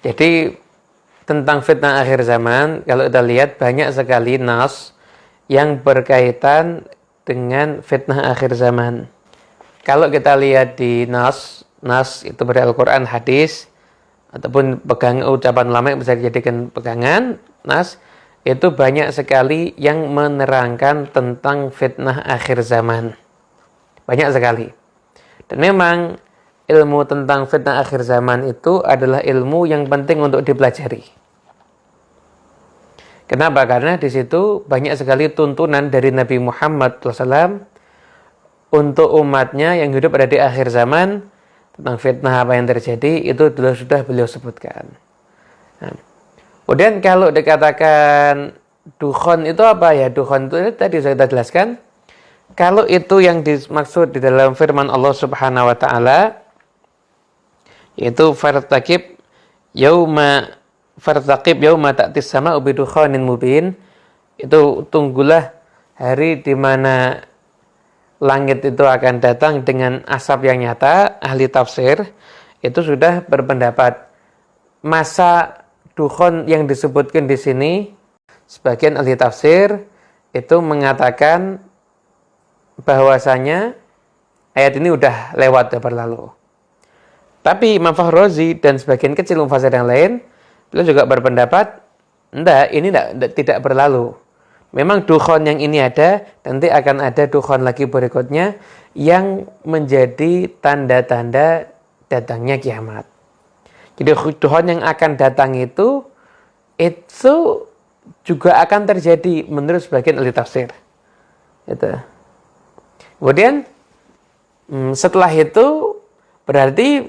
Jadi tentang fitnah akhir zaman, kalau kita lihat banyak sekali nas yang berkaitan dengan fitnah akhir zaman. Kalau kita lihat di nas itu dari Al-Quran, hadis, ataupun ucapan ulama yang bisa dijadikan pegangan, nas, itu banyak sekali yang menerangkan tentang fitnah akhir zaman. Banyak sekali. Dan memang ilmu tentang fitnah akhir zaman itu adalah ilmu yang penting untuk dipelajari. Kenapa? Karena di situ banyak sekali tuntunan dari Nabi Muhammad SAW untuk umatnya yang hidup ada di akhir zaman. Tentang fitnah apa yang terjadi, itu sudah beliau sebutkan. Nah, kemudian kalau dikatakan dukhon itu apa ya? Dukhon itu tadi sudah kita jelaskan. Kalau itu yang dimaksud di dalam firman Allah Subhanahu wa taala, yaitu fartaqib yauma ta'tis sama'u bidukhanin mubin, itu tunggulah hari di mana langit itu akan datang dengan asap yang nyata. Ahli tafsir itu sudah berpendapat masa dukhon yang disebutkan di sini, sebagian ahli tafsir itu mengatakan bahwasanya ayat ini udah lewat, udah berlalu. Tapi Imam Fakhrazi dan sebagian kecil mufassir yang lain, beliau juga berpendapat, ini tidak berlalu. Memang dukhon yang ini ada, nanti akan ada dukhon lagi berikutnya yang menjadi tanda-tanda datangnya kiamat. Jadi dukhon yang akan datang itu juga akan terjadi menurut sebagian ahli tafsir. Itu. Kemudian setelah itu berarti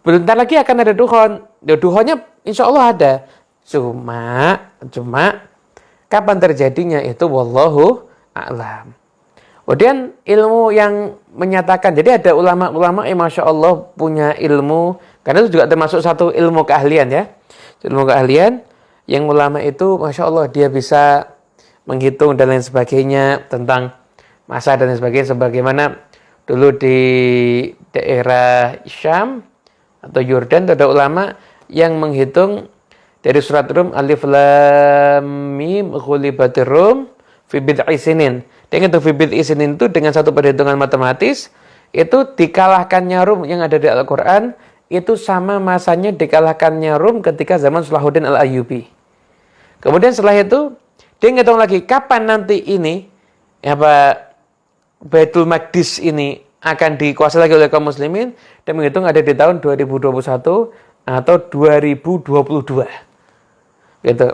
bentar lagi akan ada dukhon. Dukhonnya insya Allah ada. Cuma kapan terjadinya itu wallahu a'lam. Kemudian ilmu yang menyatakan, jadi ada ulama-ulama yang masya Allah punya ilmu, karena itu juga termasuk satu ilmu keahlian ya. Ilmu keahlian yang ulama itu masya Allah dia bisa menghitung dan lain sebagainya tentang masa dan lain sebagainya, sebagaimana dulu di daerah Syam atau Yordan ada ulama yang menghitung dari surat Rum, alif lam mim ghulibatir rum fi bid'i sinin. Dia ngitung fi bid'i sinin itu dengan satu perhitungan matematis, itu dikalahkannya Rum yang ada di Al-Qur'an itu sama masanya dikalahkannya Rum ketika zaman Salahuddin Al-Ayyubi. Kemudian setelah itu dia ngitung lagi kapan nanti ini Baitul Maqdis ini akan dikuasai lagi oleh kaum muslimin, dan menghitung ada di tahun 2021 atau 2022. Gitu.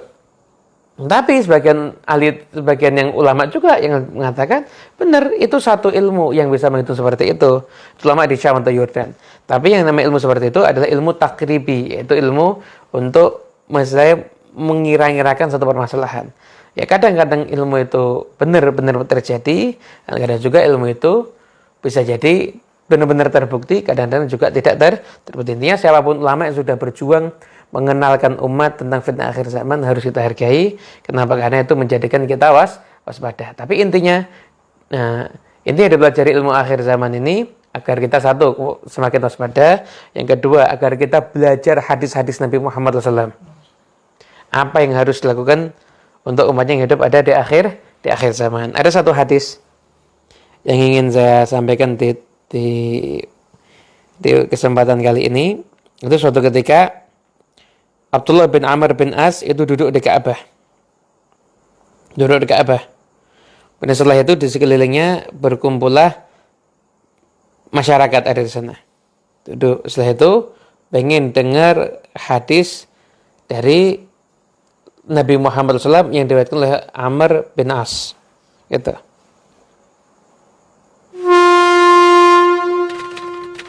Tapi sebagian yang ulama juga yang mengatakan benar itu satu ilmu yang bisa menghitung seperti itu. Ulama di Syam atau Yordan. Tapi yang namanya ilmu seperti itu adalah ilmu takribi, yaitu ilmu untuk misalnya mengira-ngirakan satu permasalahan. Ya kadang-kadang ilmu itu benar-benar terjadi, kadang juga ilmu itu bisa jadi benar-benar terbukti, kadang-kadang juga tidak terbukti. Intinya siapapun ulama yang sudah berjuang mengenalkan umat tentang fitnah akhir zaman harus kita hargai. Kenapa? Karena itu menjadikan kita waspada. Tapi intinya dipelajari ilmu akhir zaman ini agar kita satu semakin waspada, yang kedua agar kita belajar hadis-hadis Nabi Muhammad SAW. Apa yang harus dilakukan untuk umatnya yang hidup ada di akhir zaman. Ada satu hadis yang ingin saya sampaikan di kesempatan kali ini. Itu suatu ketika Abdullah bin Amr bin As itu duduk di Ka'bah. Dan setelah itu di sekelilingnya berkumpullah masyarakat ada di sana. Duduk. Setelah itu pengen dengar hadis dari Nabi Muhammad SAW yang diriwayatkan oleh Amr bin As. Gitu.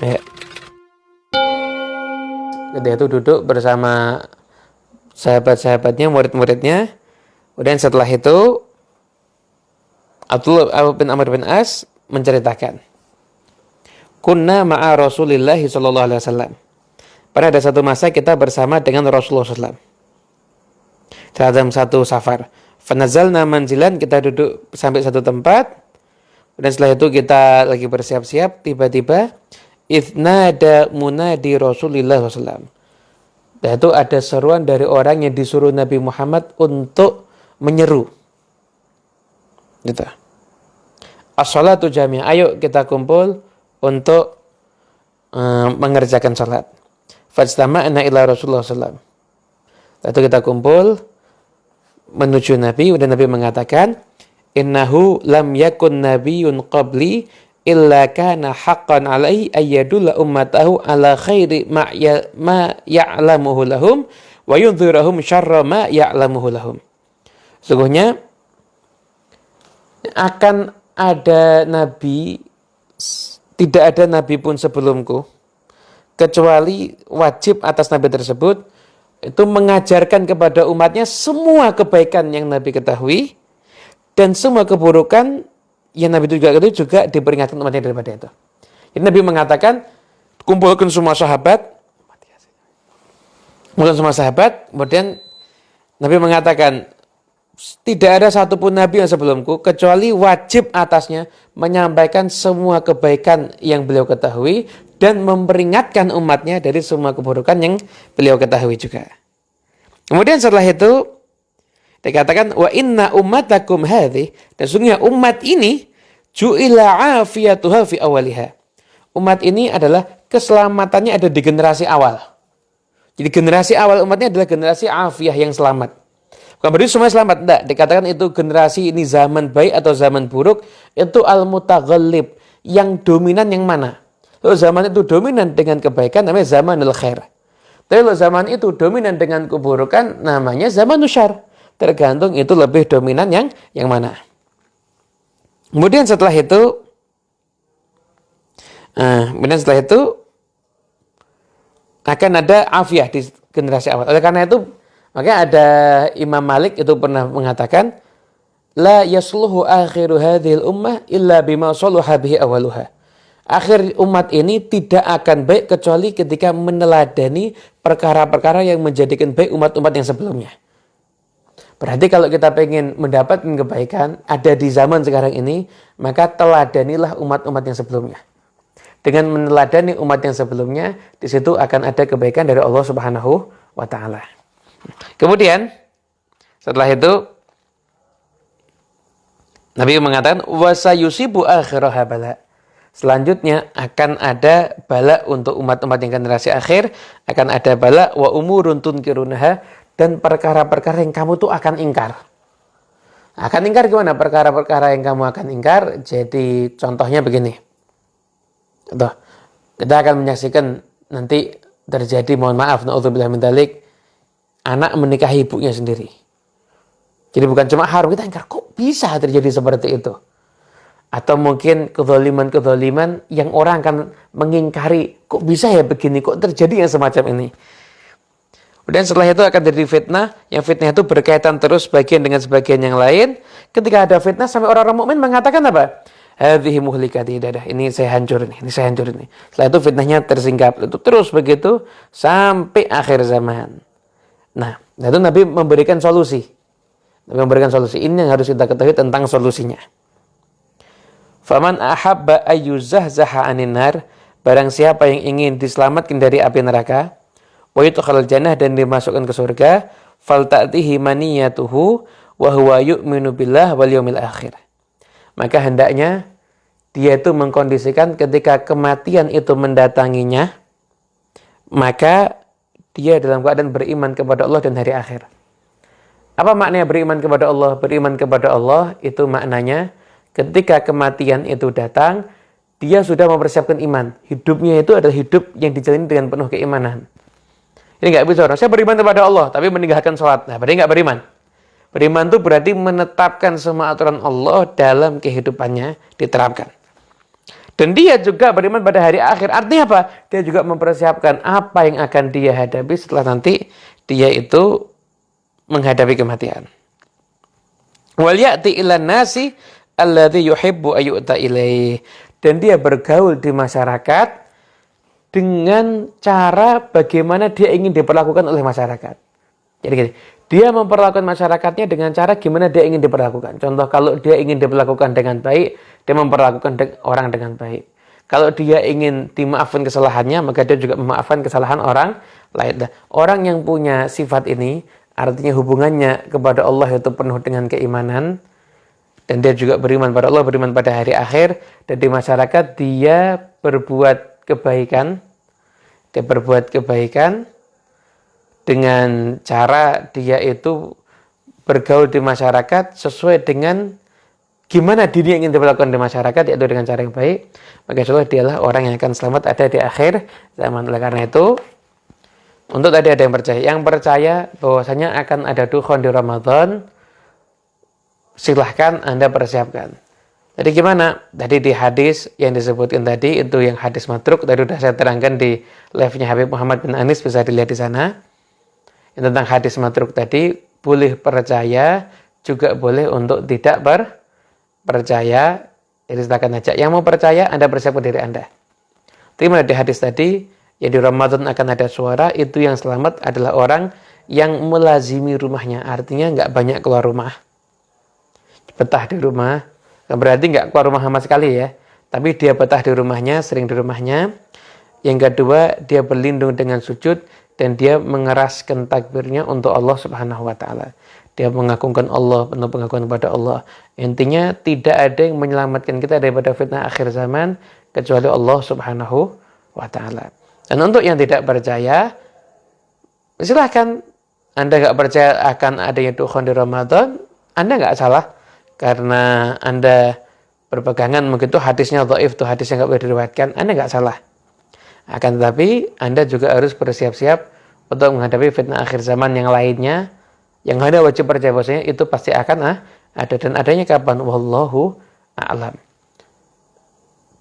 Ya. Dia itu duduk bersama sahabat-sahabatnya, murid-muridnya. Kemudian setelah itu Abdullah bin Amr bin As menceritakan, kunna ma'a Rasulillah sallallahu alaihi wasallam. Pada ada satu masa kita bersama dengan Rasulullah SAW dalam satu safar. Fanazalna manzilan, kita duduk sampai satu tempat. Dan setelah itu kita lagi bersiap-siap, tiba-tiba ithnada munadi Rasulillah SAW. Yaitu ada seruan dari orang yang disuruh Nabi Muhammad untuk menyeru. Gitu. As-salatu jami'ah. Ayo kita kumpul untuk mengerjakan salat. Fajtama'na ila Rasulullah sallallahu alaihi wasallam. Lalu kita kumpul menuju Nabi dan Nabi mengatakan, "Innahu lam yakun nabiyyun qabli illa kana haqqan alaihi ayyadulla ummatahu ala khairi ma ya'lamuhu lahum wa yundhirahum syarra ma ya'lamuhu lahum." Sesungguhnya akan ada nabi, tidak ada nabi pun sebelumku, kecuali wajib atas nabi tersebut itu mengajarkan kepada umatnya semua kebaikan yang Nabi ketahui dan semua keburukan yang Nabi juga ketahui juga diperingatkan umatnya daripada itu. Jadi Nabi mengatakan, kumpulkan semua sahabat, kemudian Nabi mengatakan, tidak ada satupun Nabi yang sebelumku kecuali wajib atasnya menyampaikan semua kebaikan yang beliau ketahui dan memperingatkan umatnya dari semua keburukan yang beliau ketahui juga. Kemudian setelah itu dikatakan wa inna ummatakum hadhi, dan sesungguhnya umat ini ju'ila afiyatuha fi awaliha. Umat ini adalah keselamatannya ada di generasi awal. Jadi generasi awal umatnya adalah generasi afiyah yang selamat. Bukan berarti semua selamat, tidak. Dikatakan itu generasi ini zaman baik atau zaman buruk, itu al-mutaghallib, yang dominan yang mana? Kalau zaman itu dominan dengan kebaikan namanya zamanul khair. Tapi kalau zaman itu dominan dengan keburukan namanya zamanul syarr. Tergantung itu lebih dominan yang mana. Kemudian setelah itu akan ada afiyah di generasi awal. Oleh karena itu maka ada Imam Malik itu pernah mengatakan, la yasluhu akhiru hadhil ummah illa bima saluha bihi awaluha. Akhir umat ini tidak akan baik kecuali ketika meneladani perkara-perkara yang menjadikan baik umat-umat yang sebelumnya. Berarti kalau kita ingin mendapatkan kebaikan ada di zaman sekarang ini, maka teladanilah umat-umat yang sebelumnya. Dengan meneladani umat yang sebelumnya, di situ akan ada kebaikan dari Allah Subhanahu wa taala. Kemudian setelah itu Nabi mengatakan wasayusibu akhiraha bala. Selanjutnya akan ada bala untuk umat-umat yang generasi akhir, akan ada bala wa umurun tunkirunaha, dan perkara-perkara yang kamu tuh akan ingkar. Akan ingkar gimana? Perkara-perkara yang kamu akan ingkar. Jadi contohnya begini. Contoh, kita akan menyaksikan nanti terjadi, mohon maaf, na'udzubillah min dzalik, anak menikahi ibunya sendiri. Jadi bukan cuma haram, kita ingkar, kok bisa terjadi seperti itu? Atau mungkin kezaliman-kezaliman yang orang akan mengingkari, kok bisa ya begini, kok terjadi yang semacam ini. Kemudian setelah itu akan jadi fitnah, yang fitnah itu berkaitan terus sebagian dengan sebagian yang lain. Ketika ada fitnah sampai orang-orang mukmin mengatakan apa? Hadhihi muhlikati, ini saya hancur ini, ini saya hancur ini. Setelah itu fitnahnya tersingkap, itu terus begitu sampai akhir zaman. Nah, itu Nabi memberikan solusi. Nabi memberikan solusi. Ini yang harus kita ketahui tentang solusinya. Faman ahabba ayyuzahzaha 'anin nar, barang siapa yang ingin diselamatkan dari api neraka, wa yudkhalal jannah, dan dimasukkan ke surga, falta'tihi maniyatuhu wa huwa yu'minu billah wal yaumil akhir. Maka hendaknya dia itu mengkondisikan ketika kematian itu mendatanginya, maka dia dalam keadaan beriman kepada Allah dan hari akhir. Apa maknanya beriman kepada Allah? Beriman kepada Allah itu maknanya ketika kematian itu datang, dia sudah mempersiapkan iman. Hidupnya itu adalah hidup yang dijalani dengan penuh keimanan. Ini nggak bisa orang, saya beriman kepada Allah, tapi meninggalkan sholat. Nah, berarti nggak beriman. Beriman itu berarti menetapkan semua aturan Allah dalam kehidupannya diterapkan. Dan dia juga beriman pada hari akhir. Artinya apa? Dia juga mempersiapkan apa yang akan dia hadapi setelah nanti dia itu menghadapi kematian. Wal ya'ti ilan nasi alladzi yuhibbu ayyu'ta ilaih. Dan dia bergaul di masyarakat dengan cara bagaimana dia ingin diperlakukan oleh masyarakat. Jadi gini, dia memperlakukan masyarakatnya dengan cara gimana dia ingin diperlakukan. Contoh, kalau dia ingin diperlakukan dengan baik, dia memperlakukan orang dengan baik. Kalau dia ingin dimaafkan kesalahannya, maka dia juga memaafkan kesalahan orang lain. Orang yang punya sifat ini, artinya hubungannya kepada Allah itu penuh dengan keimanan, dan dia juga beriman pada Allah, beriman pada hari akhir, dan di masyarakat dia berbuat kebaikan, dengan cara dia itu bergaul di masyarakat sesuai dengan gimana diri yang ingin dilakukan di masyarakat, yaitu dengan cara yang baik, maka insya dialah orang yang akan selamat ada di akhir zaman. Oleh karena itu, untuk tadi ada yang percaya bahwasanya akan ada dukhon di Ramadan, silahkan Anda persiapkan. Jadi gimana? Tadi di hadis yang disebutkan tadi, itu yang hadis matruk, tadi sudah saya terangkan di live-nya Habib Muhammad bin Anis, bisa dilihat di sana. Yang tentang hadis matruk tadi, boleh percaya, juga boleh untuk tidak percaya. Jadi silakan aja. Yang mau percaya, Anda persiapkan diri Anda. Terima di hadis tadi, ya di Ramadan akan ada suara, itu yang selamat adalah orang yang melazimi rumahnya. Artinya nggak banyak keluar rumah. Betah di rumah. Berarti nggak keluar rumah sama sekali ya. Tapi dia betah di rumahnya, sering di rumahnya. Yang kedua, dia berlindung dengan sujud, dan dia mengeraskan takbirnya untuk Allah Subhanahu wa Ta'ala. Dia mengagungkan Allah, penuh pengakuan kepada Allah. Intinya tidak ada yang menyelamatkan kita daripada fitnah akhir zaman kecuali Allah Subhanahu wa Ta'ala. Dan untuk yang tidak percaya, silahkan. Anda nggak percaya akan adanya dukhon di Ramadan, Anda nggak salah, karena Anda berpegangan mungkin itu hadisnya dhaif, itu hadis yang nggak boleh diriwayatkan, Anda nggak salah. Akan tetapi Anda juga harus bersiap-siap untuk menghadapi fitnah akhir zaman yang lainnya, yang Anda wajib percaya bahwasanya itu pasti akan ada, dan adanya kapan? Wallahu a'lam.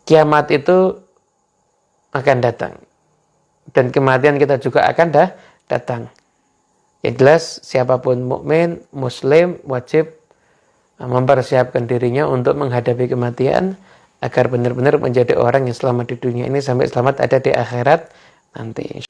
Kiamat itu akan datang, dan kematian kita juga akan datang. Yang jelas siapapun mukmin, muslim wajib mempersiapkan dirinya untuk menghadapi kematian agar benar-benar menjadi orang yang selamat di dunia ini sampai selamat ada di akhirat nanti.